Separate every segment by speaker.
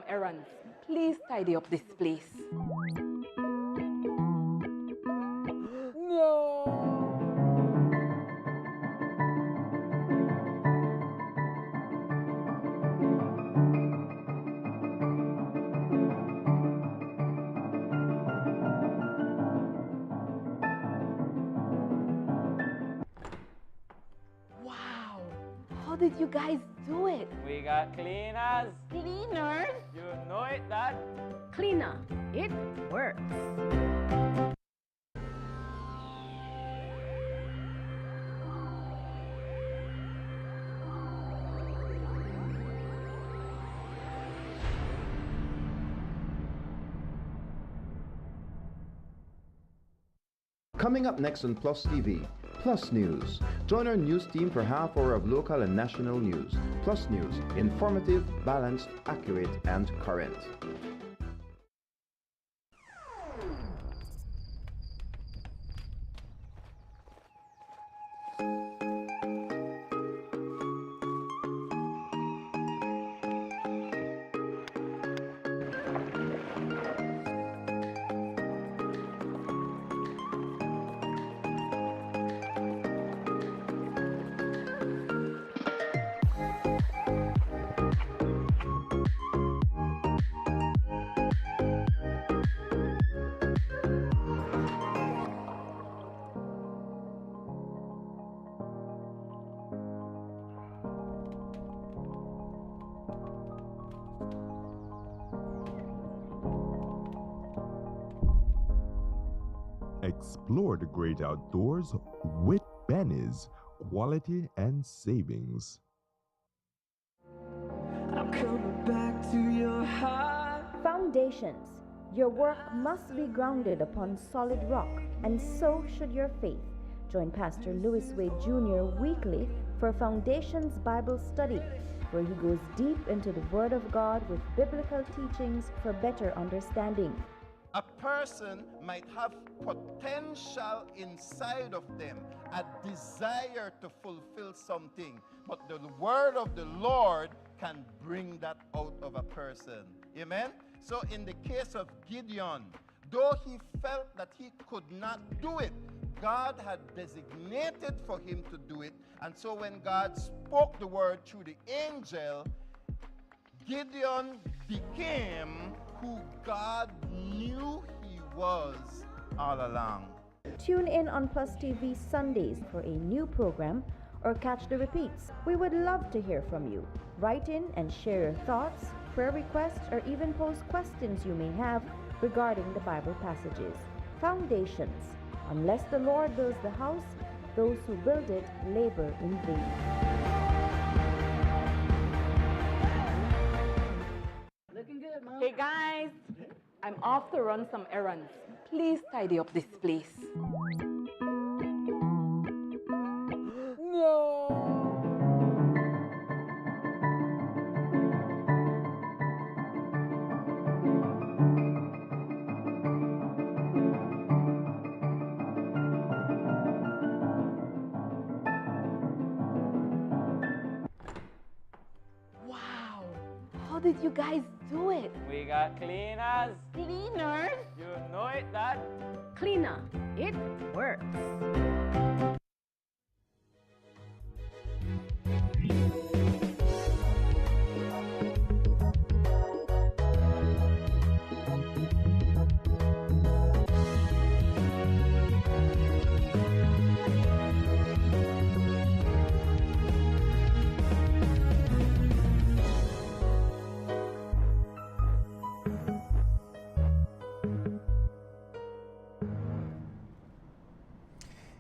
Speaker 1: errands. Please tidy up this place. No! Wow! How did you guys do it?
Speaker 2: We got cleaners.
Speaker 1: Cleaners?
Speaker 2: You know it, Dad.
Speaker 3: Cleaner, it works.
Speaker 4: Coming up next on Plus TV, Plus News. Join our news team for half hour of local and national news. Plus News, informative, balanced, accurate, and current.
Speaker 5: Explore the great outdoors with Benny's quality and savings.
Speaker 6: I'm coming back to your heart.
Speaker 3: Foundations. Your work must be grounded upon solid rock, and so should your faith. Join Pastor Louis Wade Jr. weekly for Foundations Bible Study, where he goes deep into the Word of God with biblical teachings for better understanding.
Speaker 7: A person might have potential inside of them, a desire to fulfill something, but the word of the Lord can bring that out of a person. Amen? So in the case of Gideon, though he felt that he could not do it, God had designated for him to do it. And so when God spoke the word through the angel, Gideon became who God knew he was all along.
Speaker 3: Tune in on Plus TV Sundays for a new program or catch the repeats. We would love to hear from you. Write in and share your thoughts, prayer requests, or even post questions you may have regarding the Bible passages. Foundations. Unless the Lord builds the house, those who build it labor in vain.
Speaker 1: Hey guys, I'm off to run some errands. Please tidy up this place. No! Wow! How did you guys do it?
Speaker 2: We got cleaners.
Speaker 1: Cleaners?
Speaker 2: You know it, Dad.
Speaker 3: Cleaner, it works.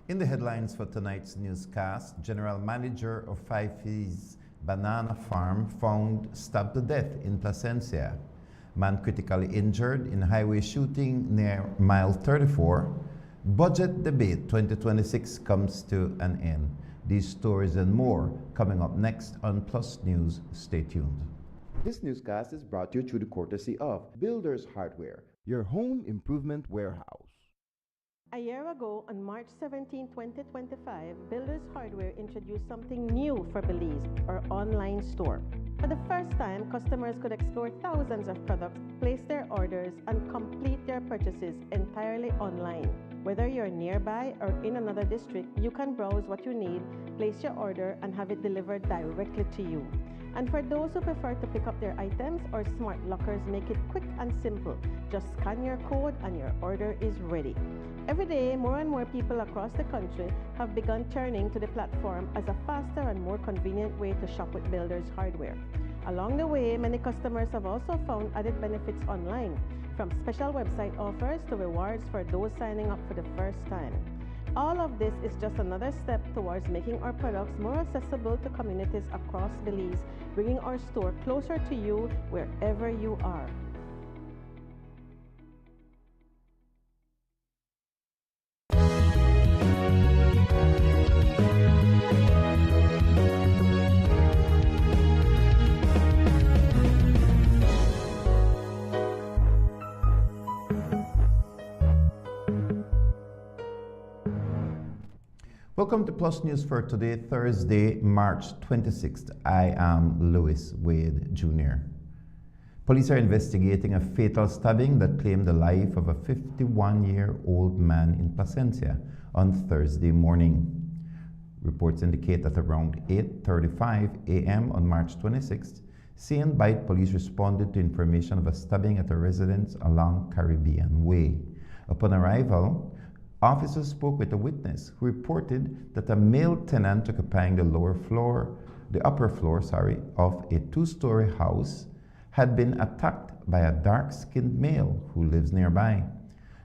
Speaker 4: In the headlines for tonight's newscast, General Manager of Fifey's Banana Farm found stabbed to death in Placencia. Man critically injured in highway shooting near mile 34. Budget debate 2026 comes to an end. These stories and more coming up next on Plus News. Stay tuned. This newscast is brought to you through the courtesy of Builders Hardware, your home improvement warehouse.
Speaker 8: A year ago, on March 17, 2025, Builders Hardware introduced something new for Belize, our online store. For the first time, customers could explore thousands of products, place their orders, and complete their purchases entirely online. Whether you're nearby or in another district, you can browse what you need, place your order, and have it delivered directly to you. And for those who prefer to pick up their items, our smart lockers make it quick and simple. Just scan your code and your order is ready. Every day, more and more people across the country have begun turning to the platform as a faster and more convenient way to shop with builders' hardware. Along the way, many customers have also found added benefits online, from special website offers to rewards for those signing up for the first time. All of this is just another step towards making our products more accessible to communities across Belize, bringing our store closer to you wherever you are.
Speaker 4: Welcome to Plus News for today, Thursday, March 26th. I am Louis Wade Jr. Police are investigating a fatal stabbing that claimed the life of a 51-year-old man in Placencia on Thursday morning. Reports indicate that around 8:35 a.m. on March 26th, St. Bite police responded to information of a stabbing at a residence along Caribbean Way. Upon arrival, officers spoke with a witness who reported that a male tenant occupying the upper floor of a two-story house had been attacked by a dark-skinned male who lives nearby.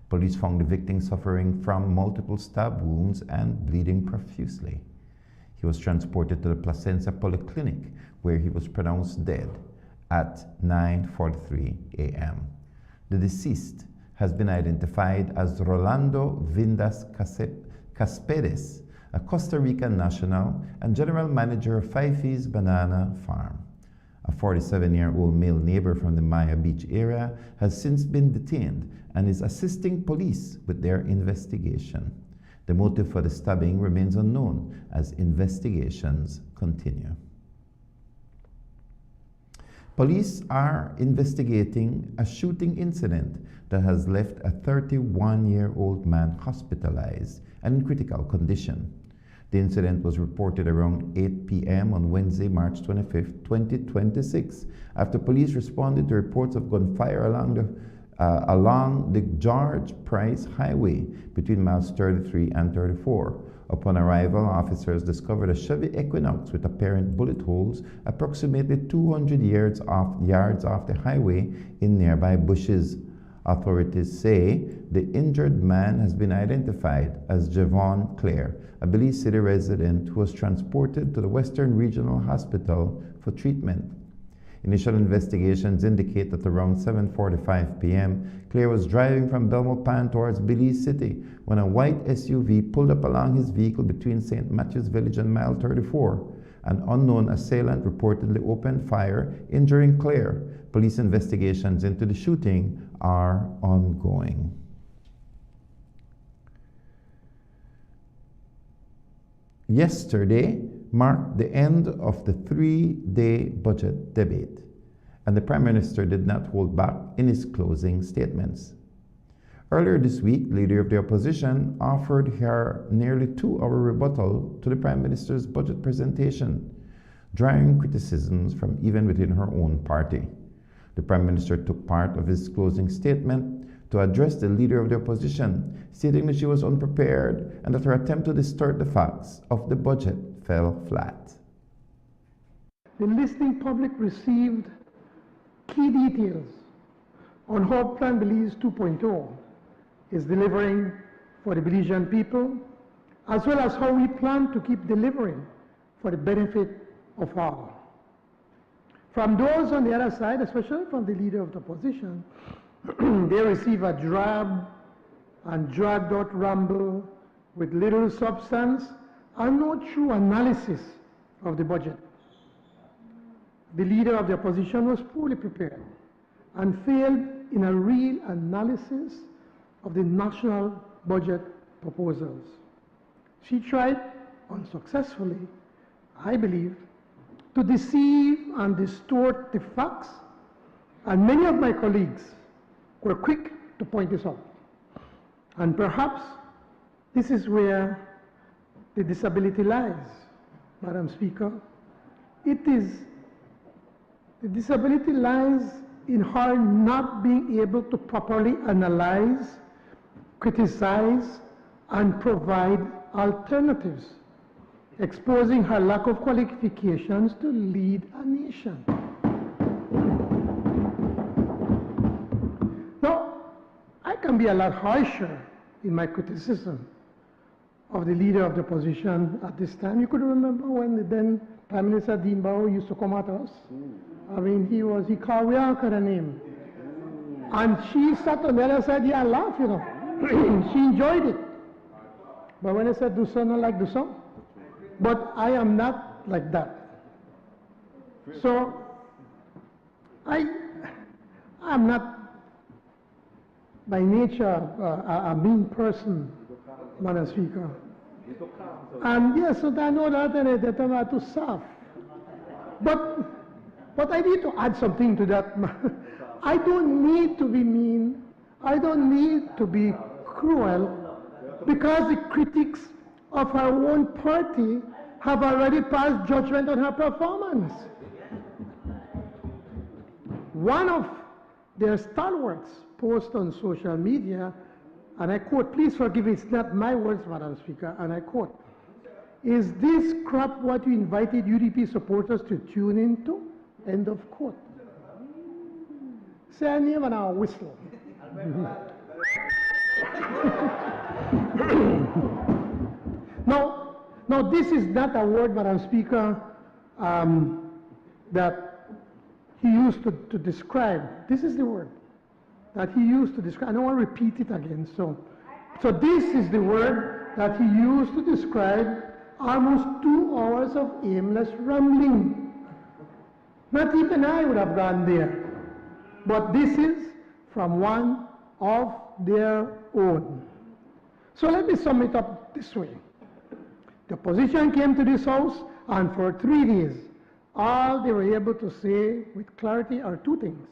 Speaker 4: Police found the victim suffering from multiple stab wounds and bleeding profusely. He was transported to the Placencia Polyclinic, where he was pronounced dead at 9:43 a.m. The deceased has been identified as Rolando Vindas Caspedes, a Costa Rican national and general manager of Fifey's Banana Farm. A 47-year-old male neighbor from the Maya Beach area has since been detained and is assisting police with their investigation. The motive for the stabbing remains unknown as investigations continue. Police are investigating a shooting incident that has left a 31-year-old man hospitalized and in critical condition. The incident was reported around 8 p.m. on Wednesday, March 25, 2026, after police responded to reports of gunfire along the George Price Highway between miles 33 and 34. Upon arrival, officers discovered a Chevy Equinox with apparent bullet holes approximately 200 yards off the highway in nearby bushes. Authorities say the injured man has been identified as Javon Clare, a Belize City resident who was transported to the Western Regional Hospital for treatment. Initial investigations indicate that around 7:45 p.m., Clare was driving from Belmopan towards Belize City when a white SUV pulled up along his vehicle between St. Matthews Village and mile 34. An unknown assailant reportedly opened fire, injuring Clare. Police investigations into the shooting are ongoing. Yesterday marked the end of the three-day budget debate, and the Prime Minister did not hold back in his closing statements. Earlier this week, Leader of the Opposition offered her nearly 2-hour rebuttal to the Prime Minister's budget presentation, drawing criticisms from even within her own party. The Prime Minister took part of his closing statement to address the Leader of the Opposition, stating that she was unprepared and that her attempt to distort the facts of the budget fell flat.
Speaker 9: The listening public received key details on how Plan Belize 2.0 is delivering for the Belizean people, as well as how we plan to keep delivering for the benefit of all. From those on the other side, especially from the Leader of the Opposition, they receive a drab and dragged out ramble with little substance and no true analysis of the budget. The Leader of the Opposition was poorly prepared and failed in a real analysis of the national budget proposals. She tried unsuccessfully, I believe, to deceive and distort the facts, and many of my colleagues were quick to point this out. And perhaps this is where the disability lies, Madam Speaker. The disability lies in her not being able to properly analyze, criticize, and provide alternatives, exposing her lack of qualifications to lead a nation. Now, I can be a lot harsher in my criticism of the leader of the opposition at this time. You could remember when the then Prime Minister Dean Barrow used to come at us. I mean, he called we all kind of name. And she sat on the other side, yeah, laugh, you know. She enjoyed it. But when I said do so, not like do so. But I am not like that. So, I'm not by nature a mean person, Madam Speaker. And yes, so I know that I'm not too soft. But I need to add something to that. I don't need to be mean. I don't need to be cruel, because the critics of her own party have already passed judgment on her performance. One of their stalwarts posted on social media, and I quote, please forgive me, it's not my words, Madam Speaker, and I quote, "Is this crap what you invited UDP supporters to tune into?" End of quote. Say a name and I'll whistle. Now, this is not a word, Madam Speaker, that he used to describe. This is the word that he used to describe. I don't want to repeat it again. So this is the word that he used to describe almost 2 hours of aimless rambling. Not even I would have gone there. But this is from one of their own. So let me sum it up this way. The opposition came to this house, and for 3 days, all they were able to say with clarity are 2 things.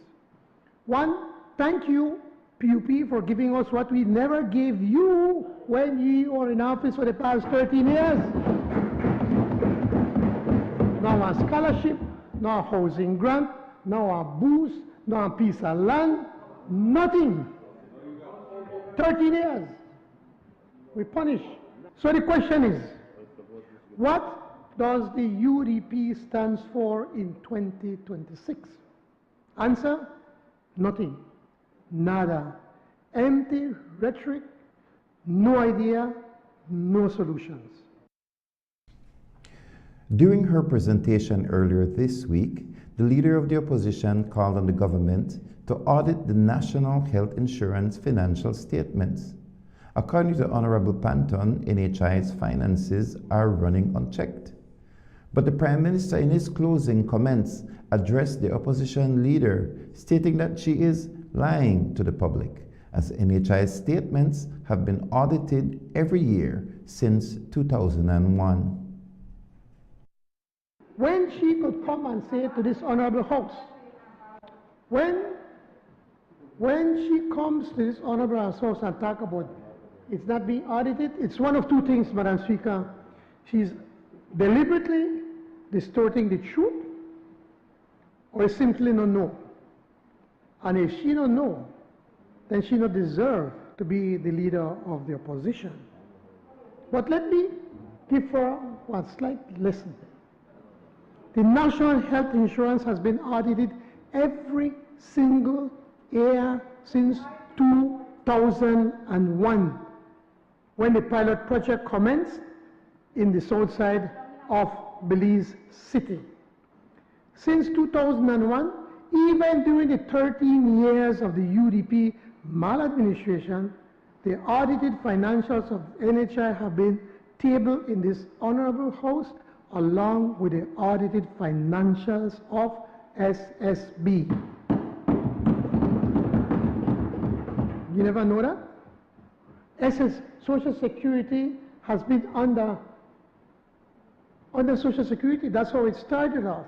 Speaker 9: One, thank you, PUP, for giving us what we never gave you when you were in office for the past 13 years. No a scholarship, no a housing grant, no a boost, no a piece of land, nothing. 13 years. We punish. So the question is, what does the UDP stand for in 2026? Answer, nothing. Nada. Empty rhetoric, no idea, no solutions.
Speaker 4: During her presentation earlier this week, the leader of the opposition called on the government to audit the National Health Insurance financial statements. According to Honorable Panton, NHI's finances are running unchecked. But the Prime Minister, in his closing comments, addressed the opposition leader, stating that she is lying to the public, as NHI's statements have been audited every year since 2001.
Speaker 9: When she could come and say to this honorable house, when she comes to this honorable house and talk about it's not being audited, it's one of 2 things, Madam Speaker. She's deliberately distorting the truth, or simply don't know. And if she don't know, then she don't deserve to be the leader of the opposition. But let me give her one slight lesson. The National Health Insurance has been audited every single year since 2001, when the pilot project commenced in the south side of Belize City. Since 2001, even during the 13 years of the UDP maladministration, the audited financials of NHI have been tabled in this honorable house along with the audited financials of SSB. You never know that? Social Security has been under under Social Security. That's how it started off.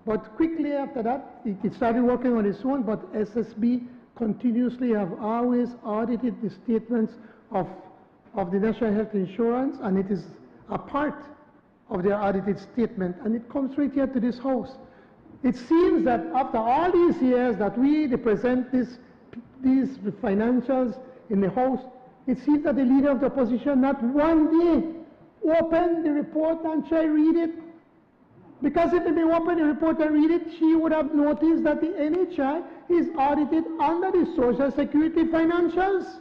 Speaker 9: But quickly after that, it started working on its own, but SSB continuously have always audited the statements of the National Health Insurance, and it is a part of their audited statement, and it comes right here to this house. It seems that after all these years that we present these financials in the house, it seems that the leader of the opposition not one day opened the report and try read it. Because if they opened the report and read it, she would have noticed that the NHI is audited under the Social Security financials.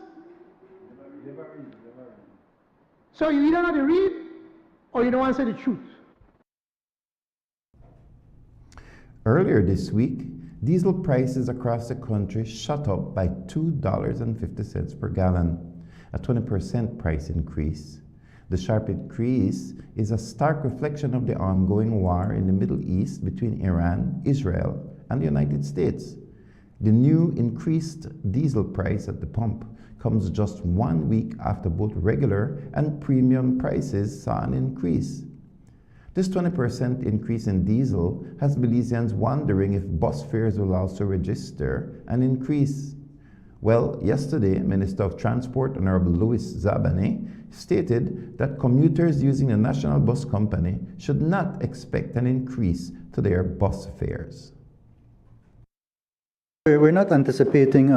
Speaker 9: So you either know to read or you don't answer the truth.
Speaker 4: Earlier this week, diesel prices across the country shot up by $2.50 per gallon, a 20% price increase. The sharp increase is a stark reflection of the ongoing war in the Middle East between Iran, Israel, and the United States. The new increased diesel price at the pump comes just 1 week after both regular and premium prices saw an increase. This 20% increase in diesel has Belizeans wondering if bus fares will also register an increase. Well, yesterday, Minister of Transport, Honorable Louis Zabane, stated that commuters using the National Bus Company should not expect an increase to their bus fares.
Speaker 10: We're not anticipating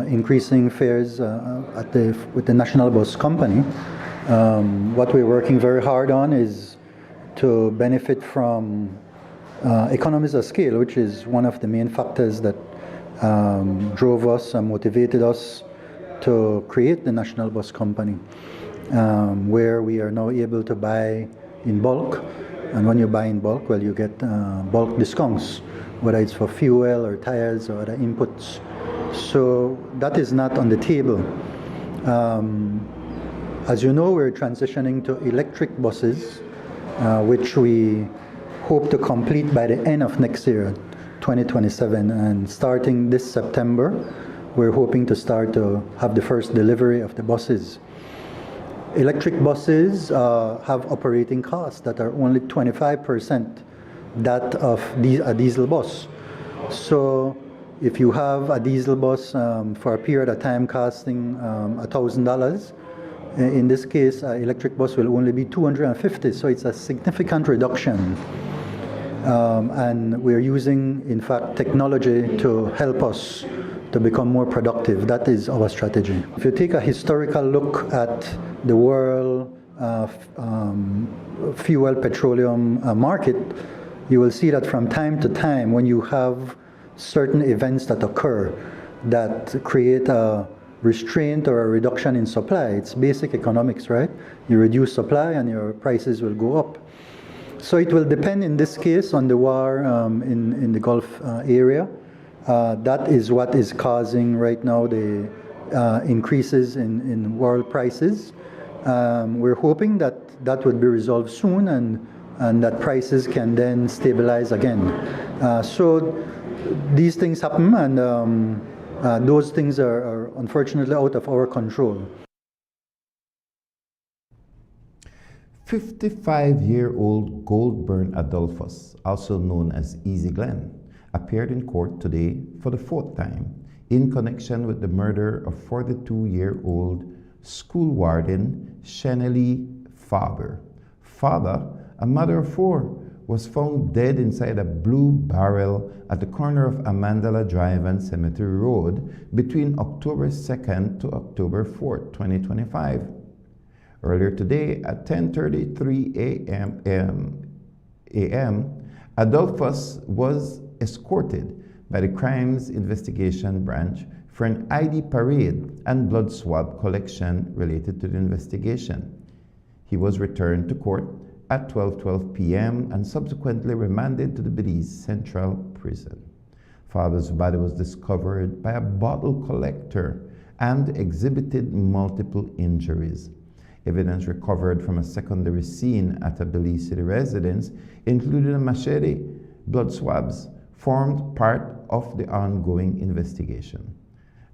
Speaker 10: increasing fares with the National Bus Company. What we're working very hard on is to benefit from economies of scale, which is one of the main factors that drove us and motivated us to create the National Bus Company, where we are now able to buy in bulk. And when you buy in bulk, well, you get bulk discounts, whether it's for fuel or tires or other inputs. So that is not on the table. As you know, we're transitioning to electric buses, which we hope to complete by the end of next year, 2027. And starting this September, we're hoping to start to have the first delivery of the buses. Electric buses have operating costs that are only 25% that of a diesel bus. So if you have a diesel bus for a period of time costing $1,000, in this case, an electric bus will only be $250, so it's a significant reduction. And we're using, in fact, technology to help us to become more productive. That is our strategy. If you take a historical look at the world fuel petroleum market, you will see that from time to time, when you have certain events that occur that create a restraint or a reduction in supply, it's basic economics, right? You reduce supply and your prices will go up. So it will depend in this case on the war in the Gulf area. That is what is causing right now the increases in world prices. We're hoping that that would be resolved soon and that prices can then stabilize again. So these things happen, and those things are unfortunately out of our control.
Speaker 4: 55-year-old Goldburn Adolphus, also known as Easy Glenn, appeared in court today for the 4th time in connection with the murder of 42-year-old school warden Shenelly Faber. Faber, a mother of 4, was found dead inside a blue barrel at the corner of Amandala Drive and Cemetery Road between October 2nd to October 4th, 2025. Earlier today at 10:33 a.m., Adolphus was escorted by the Crimes Investigation Branch for an ID parade and blood swab collection related to the investigation. He was returned to court at 12:12 p.m. and subsequently remanded to the Belize Central Prison. Faber's body was discovered by a bottle collector and exhibited multiple injuries. Evidence recovered from a secondary scene at a Belize City residence included a machete. Blood swabs formed part of the ongoing investigation.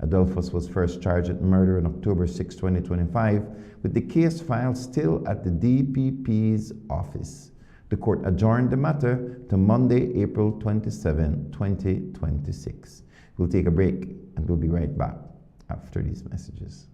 Speaker 4: Adolphus was first charged with murder on October 6, 2025, with the case file still at the DPP's office. The court adjourned the matter to Monday, April 27, 2026. We'll take a break and we'll be right back after these messages.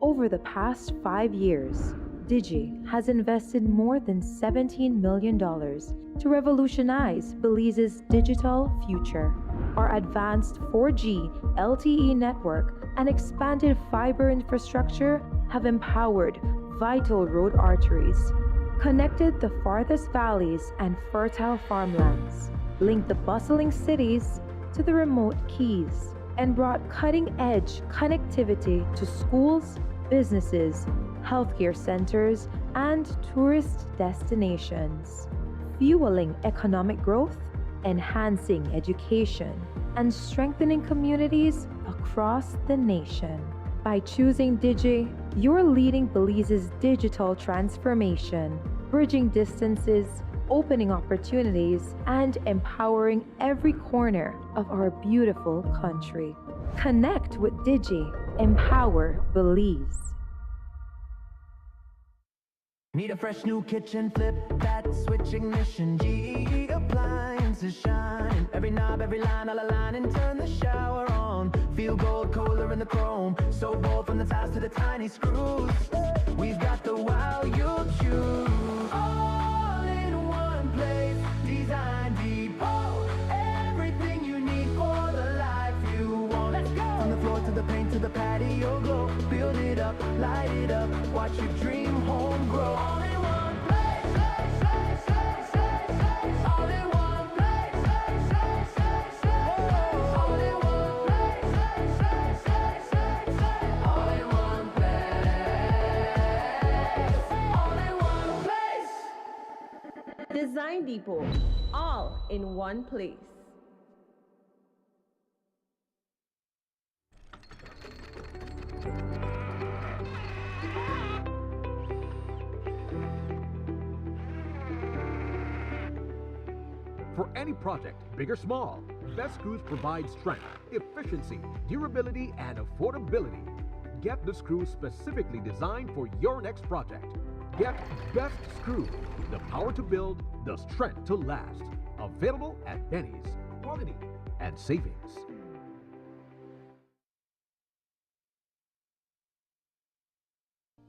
Speaker 3: Over the past 5 years, Digi has invested more than $17 million to revolutionize Belize's digital future. Our advanced 4G LTE network and expanded fiber infrastructure have empowered vital road arteries, connected the farthest valleys and fertile farmlands, linked the bustling cities to the remote keys, and brought cutting-edge connectivity to schools, businesses, healthcare centers, and tourist destinations, fueling economic growth, enhancing education, and strengthening communities across the nation. By choosing Digi, you're leading Belize's digital transformation, bridging distances, opening opportunities, and empowering every corner of our beautiful country. Connect with Digi. Empower Belize.
Speaker 6: Need a fresh new kitchen, flip that switch ignition. GE appliances shine. Every knob, every line, all align and turn the shower on. Feel gold, colder in the chrome. So bold from the tiles to the tiny screws. We've got the wow you'll choose. All in one place, Design Depot. Everything you need for the life you want. Let's go! From the floor to the paint to the patio glow. Build it up, light it up, watch your dream home grow. All in one place, all in one place, all in one place, all in one place, all in one place.
Speaker 8: Design Depot, all in one place.
Speaker 11: For any project, big or small, Best Screws provide strength, efficiency, durability, and affordability. Get the screws specifically designed for your next project. Get Best Screw, the power to build, the strength to last. Available at Benny's, quality and savings.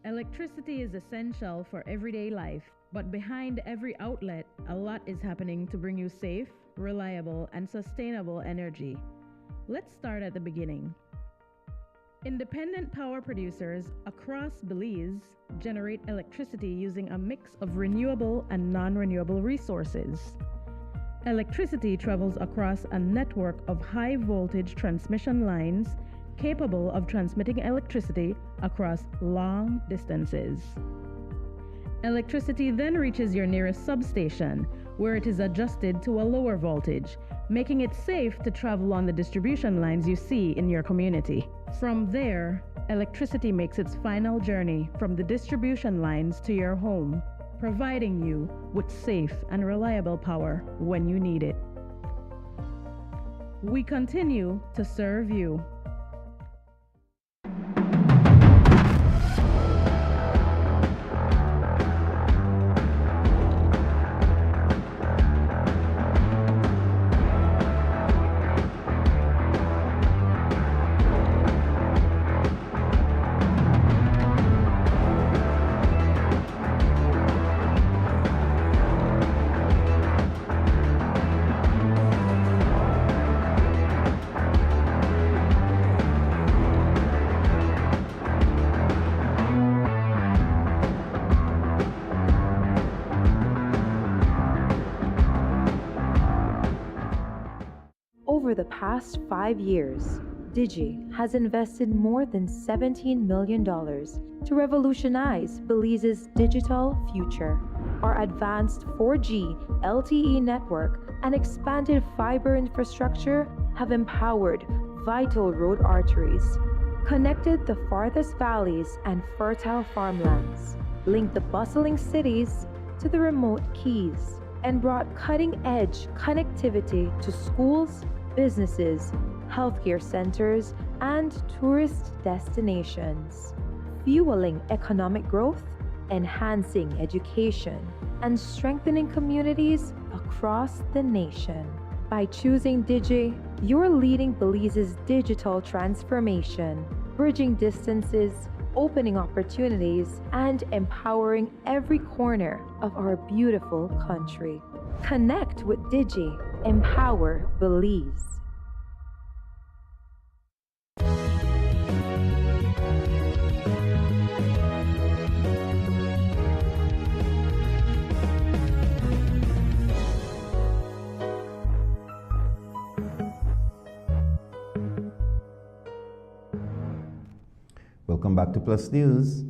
Speaker 12: Electricity is essential for everyday life, but behind every outlet, a lot is happening to bring you safe, reliable, and sustainable energy. Let's start at the beginning. Independent power producers across Belize generate electricity using a mix of renewable and non-renewable resources. Electricity travels across a network of high-voltage transmission lines capable of transmitting electricity across long distances. Electricity then reaches your nearest substation, where it is adjusted to a lower voltage, making it safe to travel on the distribution lines you see in your community. From there, electricity makes its final journey from the distribution lines to your home, providing you with safe and reliable power when you need it. We continue to serve you.
Speaker 3: over the past 5 years, Digi has invested more than $17 million to revolutionize Belize's digital future. Our advanced 4G LTE network and expanded fiber infrastructure have empowered vital road arteries, connected the farthest valleys and fertile farmlands, linked the bustling cities to the remote keys, and brought cutting-edge connectivity to schools, businesses, healthcare centers, and tourist destinations, fueling economic growth, enhancing education, and strengthening communities across the nation. By choosing Digi, you're leading Belize's digital transformation, bridging distances, opening opportunities, and empowering every corner of our beautiful country. Connect with Digi. Empower Belize.
Speaker 4: Welcome back to Plus News.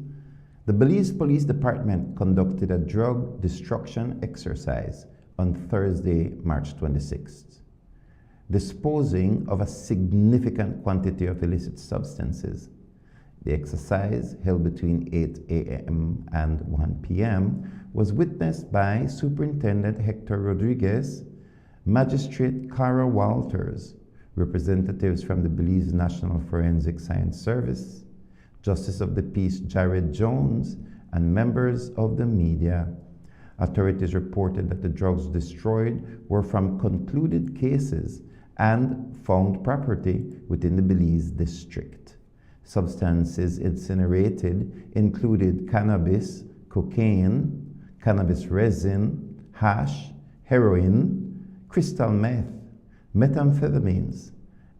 Speaker 4: The Belize Police Department conducted a drug destruction exercise on Thursday, March 26th, disposing of a significant quantity of illicit substances. The exercise, held between 8 a.m. and 1 p.m., was witnessed by Superintendent Hector Rodriguez, Magistrate Cara Walters, representatives from the Belize National Forensic Science Service, Justice of the Peace Jared Jones, and members of the media. Authorities reported that the drugs destroyed were from concluded cases and found property within the Belize district. Substances incinerated included cannabis, cocaine, cannabis resin, hash, heroin, crystal meth, methamphetamines,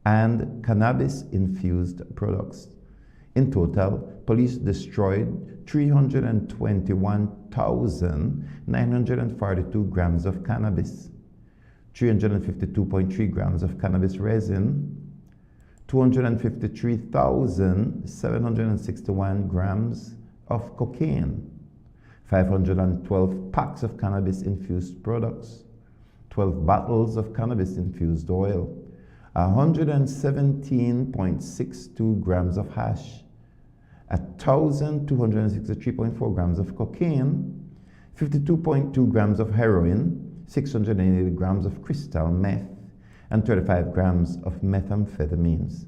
Speaker 4: and cannabis-infused products. In total, police destroyed 321,942 grams of cannabis, 352.3 grams of cannabis resin, 253,761 grams of cocaine, 512 packs of cannabis-infused products, 12 bottles of cannabis-infused oil, 117.62 grams of hash, 1,263.4 grams of cocaine, 52.2 grams of heroin, 680 grams of crystal meth, and 35 grams of methamphetamines.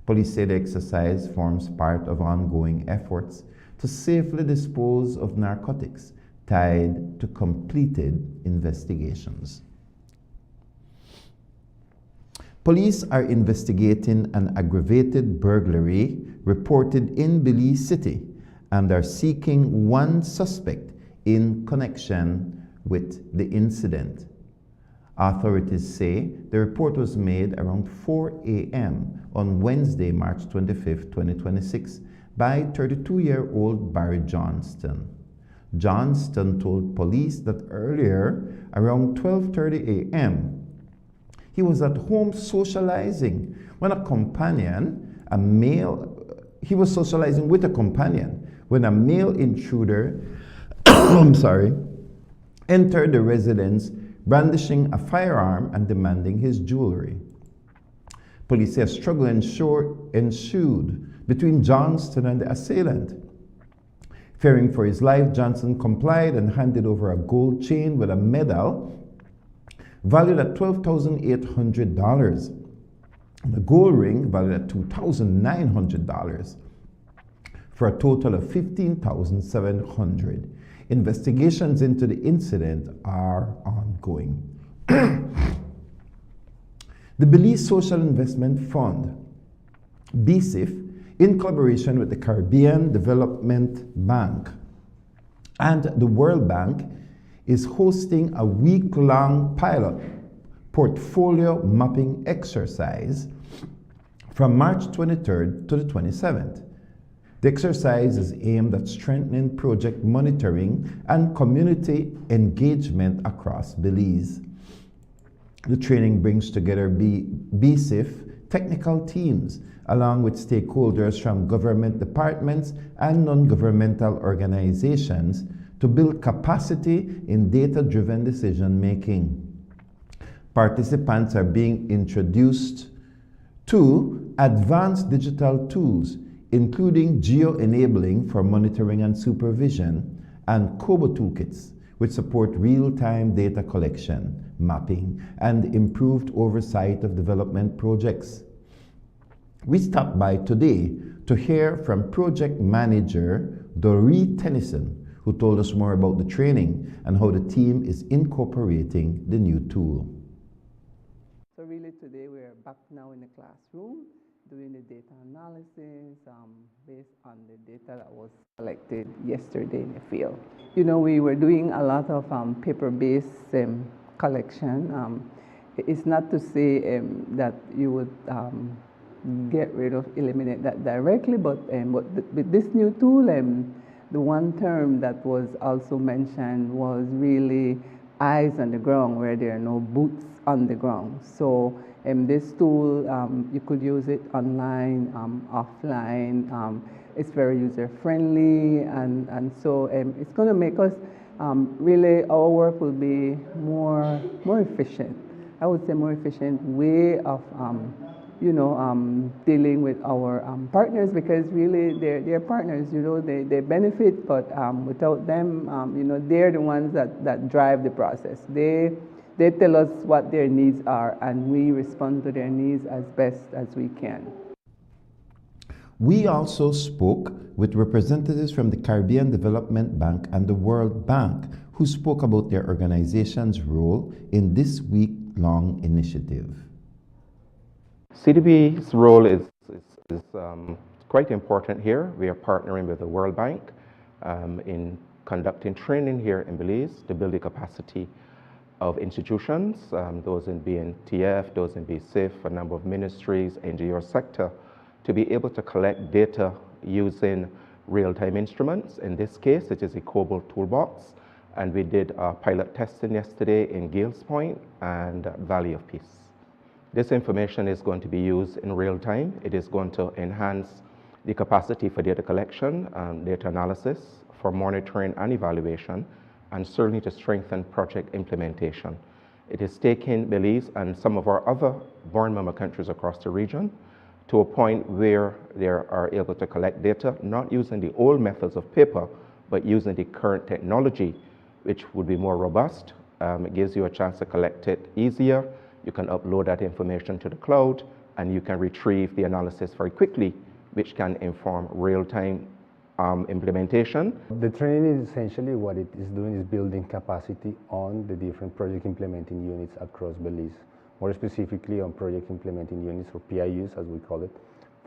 Speaker 4: Police say the exercise forms part of ongoing efforts to safely dispose of narcotics tied to completed investigations. Police are investigating an aggravated burglary reported in Belize City and are seeking one suspect in connection with the incident. Authorities say the report was made around 4 a.m. on Wednesday, March 25, 2026, by 32-year-old Barry Johnston. Johnston told police that earlier, around 12:30 a.m., he was at home socializing when he was socializing with a companion when a male intruder entered the residence brandishing a firearm and demanding his jewelry. Police say a struggle ensued between Johnston and the assailant. Fearing for his life, Johnson complied and handed over a gold chain with a medal valued at $12,800 and a gold ring valued at $2,900 for a total of $15,700. Investigations into the incident are ongoing. The Belize Social Investment Fund, BSIF, in collaboration with the Caribbean Development Bank and the World Bank, is hosting a week-long pilot portfolio mapping exercise from March 23rd to the 27th. The exercise is aimed at strengthening project monitoring and community engagement across Belize. The training brings together BSIF technical teams along with stakeholders from government departments and non-governmental organizations to build capacity in data-driven decision-making. Participants are being introduced to advanced digital tools, including geo-enabling for monitoring and supervision, and COBO toolkits, which support real-time data collection, mapping, and improved oversight of development projects. We stopped by today to hear from project manager Doree Tennyson, who told us more about the training and how the team is incorporating the new tool.
Speaker 13: So really today we're back now in the classroom doing the data analysis based on the data that was collected yesterday in the field. You know, we were doing a lot of paper-based collection. It's not to say that you would eliminate that directly, but with this new tool, the one term that was also mentioned was really eyes on the ground, where there are no boots on the ground. So this tool, you could use it online, offline. It's very user-friendly, and so it's going to make us really, our work will be more efficient. I would say more efficient way of dealing with our partners, because really they're partners, they benefit, but without them, they're the ones that drive the process. They tell us what their needs are, and we respond to their needs as best as we can.
Speaker 4: We also spoke with representatives from the Caribbean Development Bank and the World Bank, who spoke about their organization's role in this week-long initiative.
Speaker 14: CDB's role is quite important here. We are partnering with the World Bank in conducting training here in Belize to build the capacity of institutions, those in BNTF, those in BSIF, a number of ministries, NGO sector, to be able to collect data using real-time instruments. In this case, it is a COBO toolbox, and we did pilot testing yesterday in Gales Point and Valley of Peace. This information is going to be used in real time. It is going to enhance the capacity for data collection and data analysis, for monitoring and evaluation, and certainly to strengthen project implementation. It is taking Belize and some of our other born member countries across the region to a point where they are able to collect data, not using the old methods of paper, but using the current technology, which would be more robust. It gives you a chance to collect it easier. You can upload that information to the cloud, and you can retrieve the analysis very quickly, which can inform real-time implementation.
Speaker 15: The training is essentially what it is doing is building capacity on the different project implementing units across Belize. More specifically on project implementing units, or PIUs as we call it,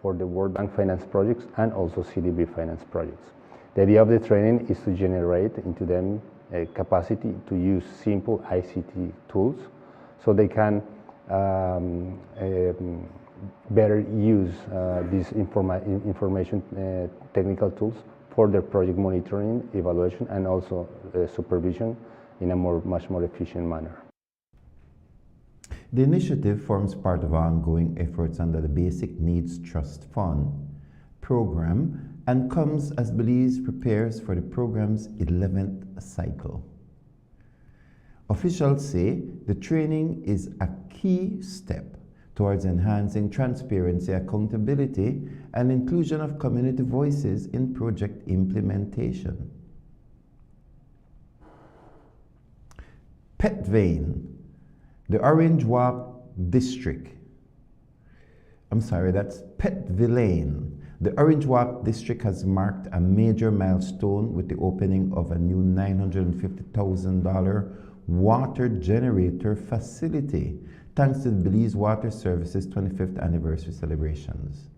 Speaker 15: for the World Bank finance projects and also CDB finance projects. The idea of the training is to generate into them a capacity to use simple ICT tools so they can better use these information technical tools for their project monitoring, evaluation, and also supervision in a much more efficient manner.
Speaker 4: The initiative forms part of ongoing efforts under the Basic Needs Trust Fund program and comes as Belize prepares for the program's 11th cycle. Officials say the training is a key step towards enhancing transparency, accountability, and inclusion of community voices in project implementation. Petvane, the Orange Walk District. That's Petvane. The Orange Walk District has marked a major milestone with the opening of a new $950,000 water generator facility, thanks to the Belize Water Services 25th anniversary celebrations.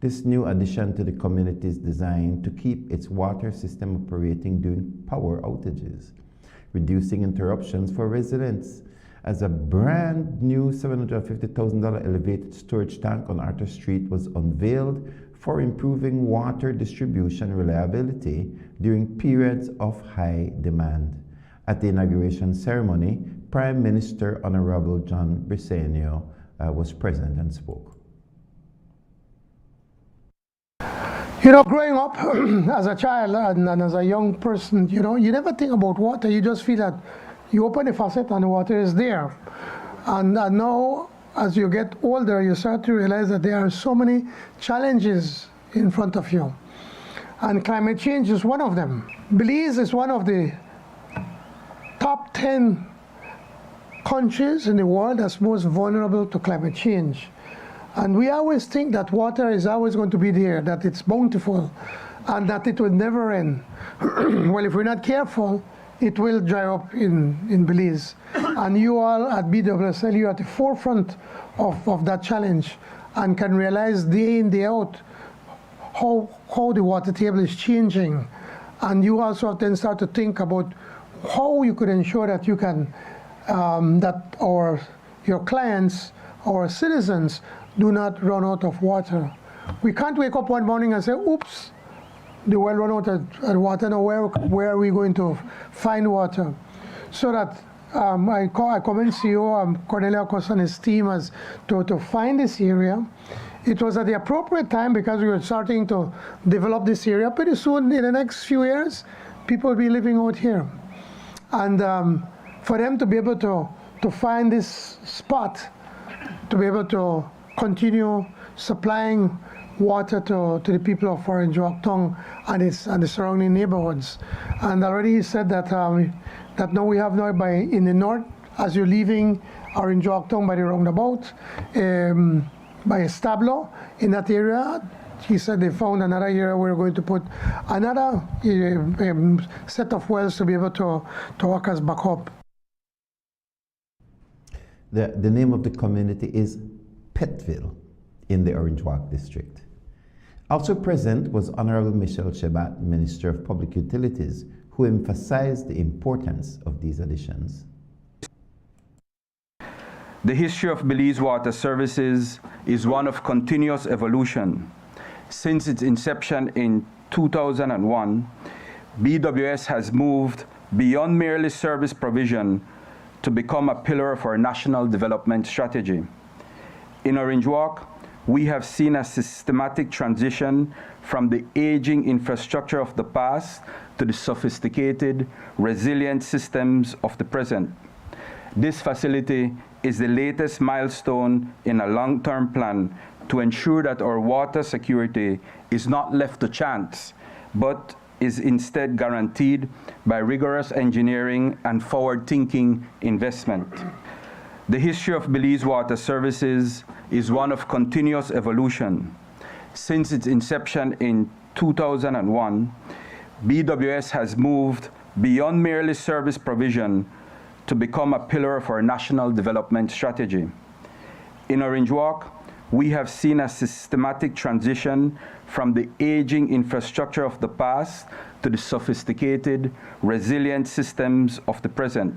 Speaker 4: This new addition to the community is designed to keep its water system operating during power outages, reducing interruptions for residents, as a brand new $750,000 elevated storage tank on Arthur Street was unveiled for improving water distribution reliability during periods of high demand. At the inauguration ceremony, Prime Minister Honorable John Briceño was present and spoke.
Speaker 9: You know, growing up as a child and as a young person, you know, you never think about water. You just feel that you open the faucet and the water is there. And now, as you get older, you start to realize that there are so many challenges in front of you. And climate change is one of them. Belize is one of the top 10 countries in the world that's most vulnerable to climate change. And we always think that water is always going to be there, that it's bountiful, and that it will never end. Well, if we're not careful, it will dry up in Belize. And you all at BWSL, you're at the forefront of that challenge and can realize day in, day out how the water table is changing. And you also then start to think about how you could ensure that you can, that your clients, our citizens, do not run out of water. We can't wake up one morning and say, oops, the well run out of water. Now where are we going to find water? So that I commend CEO Cornelia Acosta and his team as to find this area. It was at the appropriate time because we were starting to develop this area. Pretty soon, in the next few years, people will be living out here. And for them to be able to find this spot, to be able to continue supplying water to the people of Orange Walk Town and the surrounding neighborhoods. And already he said that that now we have now in the north, as you're leaving Orange Walk Town by the roundabout, by Establo, in that area, he said they found another area where we're going to put another set of wells to be able to work us back up.
Speaker 4: The name of the community is Petville in the Orange Walk district. Also present was Honorable Michelle Shebat, Minister of Public Utilities, who emphasized the importance of these additions.
Speaker 16: The history of Belize Water Services is one of continuous evolution. Since its inception in 2001, BWS has moved beyond merely service provision to become a pillar of our national development strategy. In Orange Walk, we have seen a systematic transition from the aging infrastructure of the past to the sophisticated, resilient systems of the present. This facility is the latest milestone in a long-term plan to ensure that our water security is not left to chance, but is instead guaranteed by rigorous engineering and forward-thinking investment. The history of Belize Water Services is one of continuous evolution. Since its inception in 2001, BWS has moved beyond merely service provision to become a pillar of our national development strategy. In Orange Walk, we have seen a systematic transition from the aging infrastructure of the past to the sophisticated, resilient systems of the present.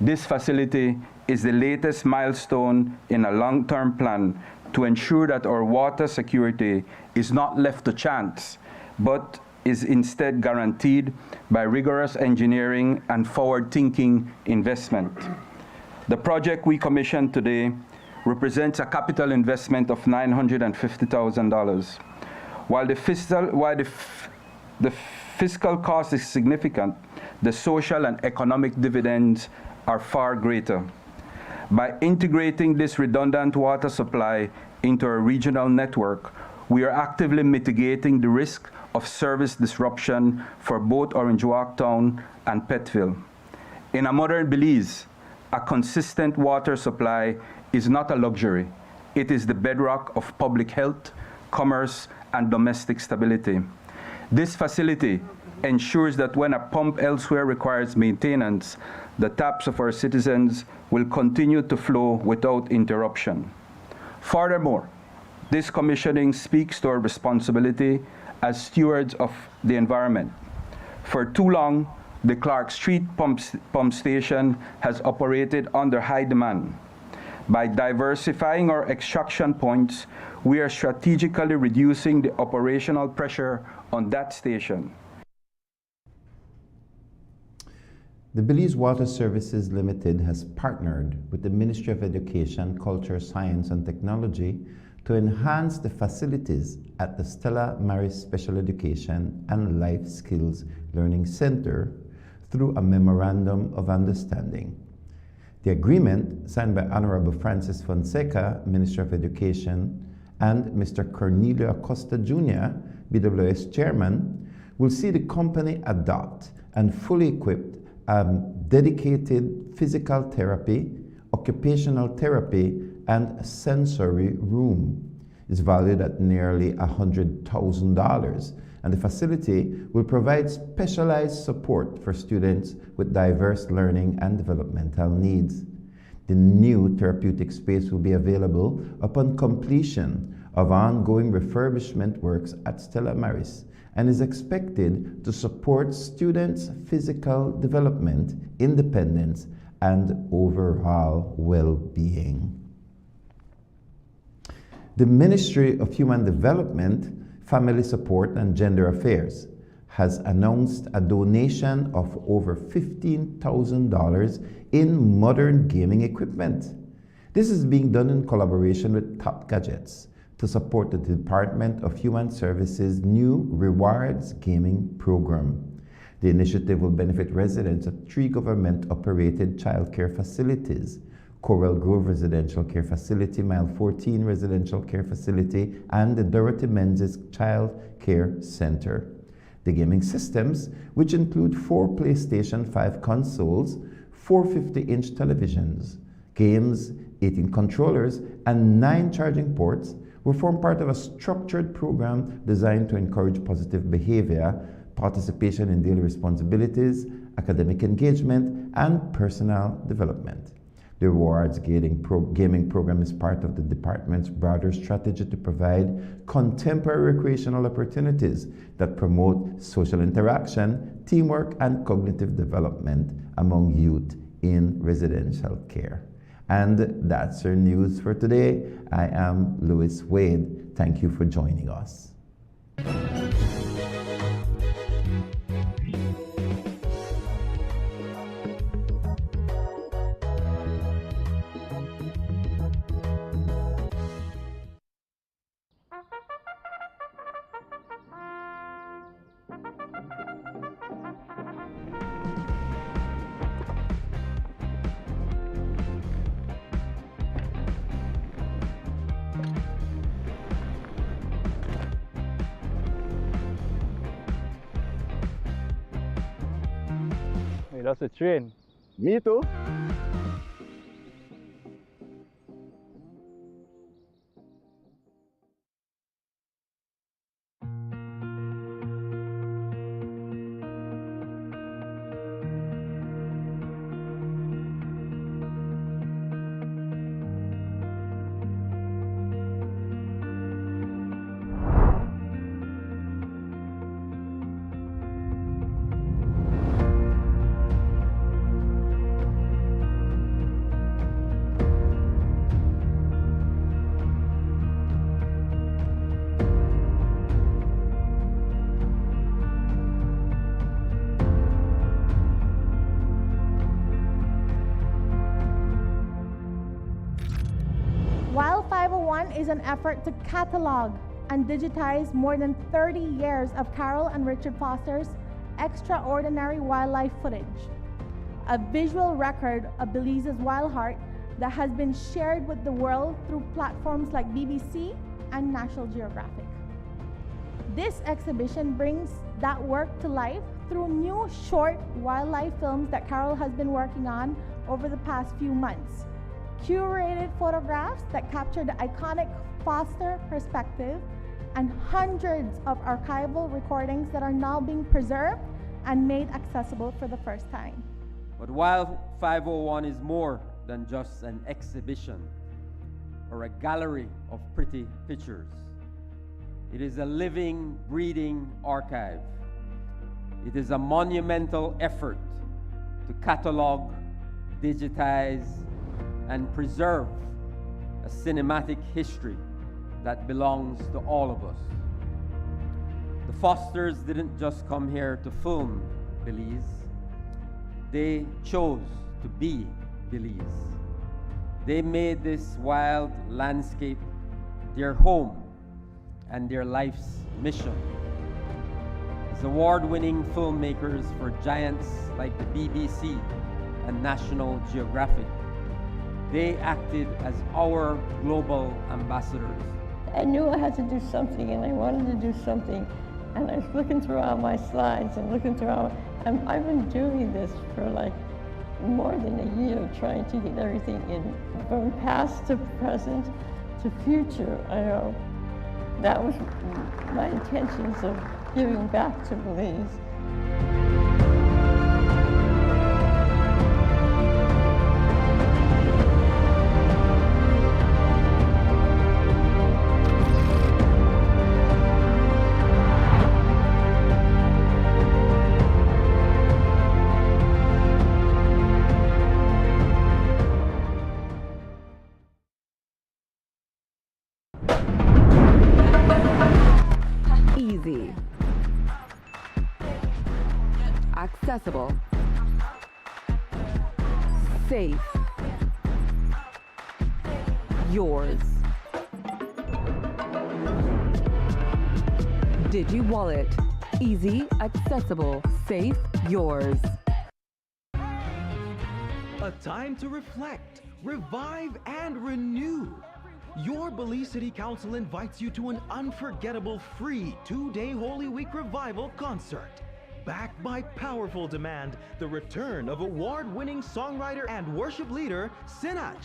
Speaker 16: This facility is the latest milestone in a long-term plan to ensure that our water security is not left to chance, but is instead guaranteed by rigorous engineering and forward-thinking investment. The project we commissioned today represents a capital investment of $950,000. While the fiscal cost is significant, the social and economic dividends are far greater. By integrating this redundant water supply into a regional network, we are actively mitigating the risk of service disruption for both Orange Walk Town and Petville. In a modern Belize, a consistent water supply is not a luxury. It is the bedrock of public health, commerce, and domestic stability. This facility ensures that when a pump elsewhere requires maintenance, the taps of our citizens will continue to flow without interruption. Furthermore, this commissioning speaks to our responsibility as stewards of the environment. For too long, the Clark Street pump station has operated under high demand. By diversifying our extraction points, we are strategically reducing the operational pressure on that station.
Speaker 4: The Belize Water Services Limited has partnered with the Ministry of Education, Culture, Science and Technology to enhance the facilities at the Stella Maris Special Education and Life Skills Learning Center through a Memorandum of Understanding. The agreement, signed by Honorable Francis Fonseca, Minister of Education, and Mr. Cornelio Acosta Jr., BWS Chairman, will see the company adopt and fully equipped dedicated physical therapy, occupational therapy, and sensory room. It's valued at nearly $100,000, and the facility will provide specialized support for students with diverse learning and developmental needs. The new therapeutic space will be available upon completion of ongoing refurbishment works at Stella Maris and is expected to support students' physical development, independence, and overall well-being. The Ministry of Human Development, Family Support and Gender Affairs has announced a donation of over $15,000 in modern gaming equipment. This is being done in collaboration with Top Gadgets to support the Department of Human Services' new Rewards Gaming program. The initiative will benefit residents at 3 government-operated child care facilities: Coral Grove Residential Care Facility, Mile 14 Residential Care Facility, and the Dorothy Menzies Child Care Center. The gaming systems, which include 4 PlayStation 5 consoles, 4 50-inch televisions, games, 18 controllers, and 9 charging ports, will form part of a structured program designed to encourage positive behavior, participation in daily responsibilities, academic engagement, and personal development. The Rewards Gaming program is part of the department's broader strategy to provide contemporary recreational opportunities that promote social interaction, teamwork, and cognitive development among youth in residential care. And that's our news for today. I am Louis Wade. Thank you for joining us.
Speaker 2: We lost the train.
Speaker 17: Me too.
Speaker 18: While 501 is an effort to catalog and digitize more than 30 years of Carol and Richard Foster's extraordinary wildlife footage, a visual record of Belize's wild heart that has been shared with the world through platforms like BBC and National Geographic. This exhibition brings that work to life through new short wildlife films that Carol has been working on over the past few months. Curated photographs that capture the iconic Foster perspective, and hundreds of archival recordings that are now being preserved and made accessible for the first time.
Speaker 19: But while 501 is more than just an exhibition or a gallery of pretty pictures, it is a living, breathing archive. It is a monumental effort to catalog, digitize, and preserve a cinematic history that belongs to all of us. The Fosters didn't just come here to film Belize. they chose to be Belize. They made this wild landscape their home and their life's mission. As award-winning filmmakers for giants like the BBC and National Geographic, they acted as our global ambassadors.
Speaker 17: I knew I had to do something, and I wanted to do something, and I was looking through all my slides and looking through all, and I've been doing this for like more than a year, trying to get everything in, from past to present to future. I know that was my intentions of giving back to Belize.
Speaker 1: Easy, accessible, safe, yours. DigiWallet, easy, accessible, safe, yours.
Speaker 20: A time to reflect, revive, and renew. Your Belize City Council invites you to an unforgettable free 2-day Holy Week Revival concert. Backed by powerful demand, the return of award-winning songwriter and worship leader, Sinach.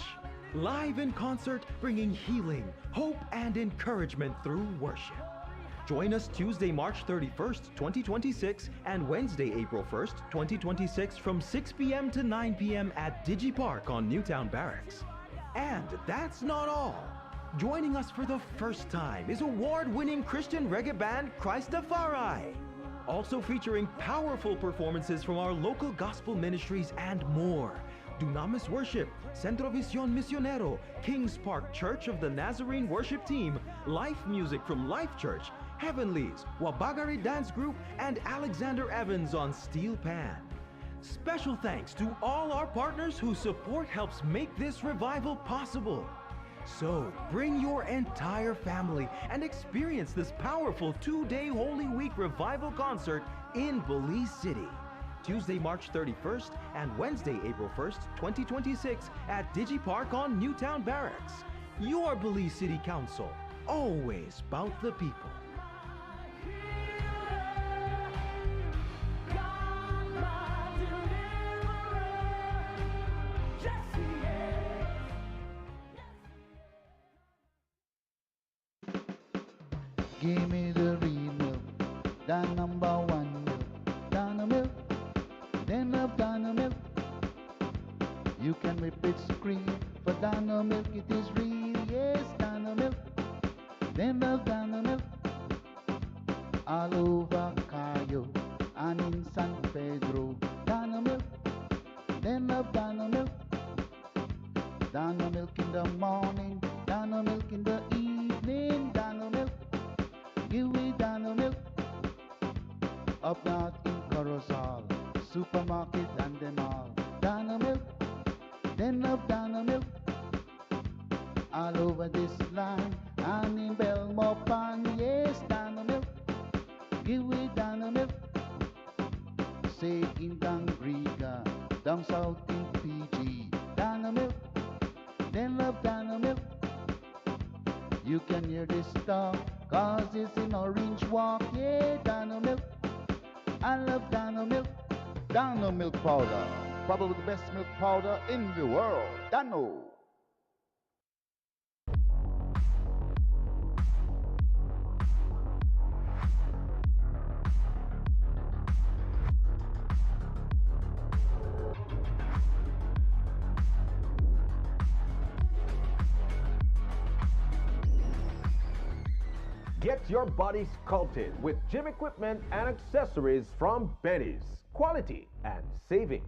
Speaker 20: Live in concert, bringing healing, hope, and encouragement through worship. Join us Tuesday, March 31st, 2026 and Wednesday, April 1st, 2026 from 6 p.m. to 9 p.m. at DigiPark on Newtown Barracks. And that's not all. Joining us for the first time is award-winning Christian reggae band Christafari. Also featuring powerful performances from our local gospel ministries and more. Do not miss worship, Centro Visión Misionero, Kings Park Church of the Nazarene Worship Team, life music from Life Church, Heavenlies, Wabagari Dance Group, and Alexander Evans on steel pan. Special thanks to all our partners whose support helps make this revival possible. So, bring your entire family and experience this powerful 2-day Holy Week Revival concert in Belize City. Tuesday, March 31st and Wednesday, April 1st, 2026 at DigiPark on Newtown Barracks. Your Belize City Council, always about the people.
Speaker 21: Give me the real milk, the number one milk, Dano milk, then love Dano milk. You can whip it cream, for Dano milk it is real, yes, Dano milk, then love Dano milk. All over Cayo and in San Pedro, Dano milk, then love Dano milk. Dano milk in the morning, Dano milk in the evening, Dano milk. Give me Dano milk. Up north in Corozal, supermarket and them all. Dano milk, then love Dano milk. All over this land and in Belmopan, yes, Dano milk. Give me Dano milk. Say in Tangriga, down south in Fiji, Dano milk, then love Dano milk. You can hear this stuff, cause it's in Orange Walk, yeah, Dano milk. I love Dano milk. Dano milk powder, probably the best milk powder in the world. Dano.
Speaker 11: Get your body sculpted with gym equipment and accessories from Benny's. Quality and saving.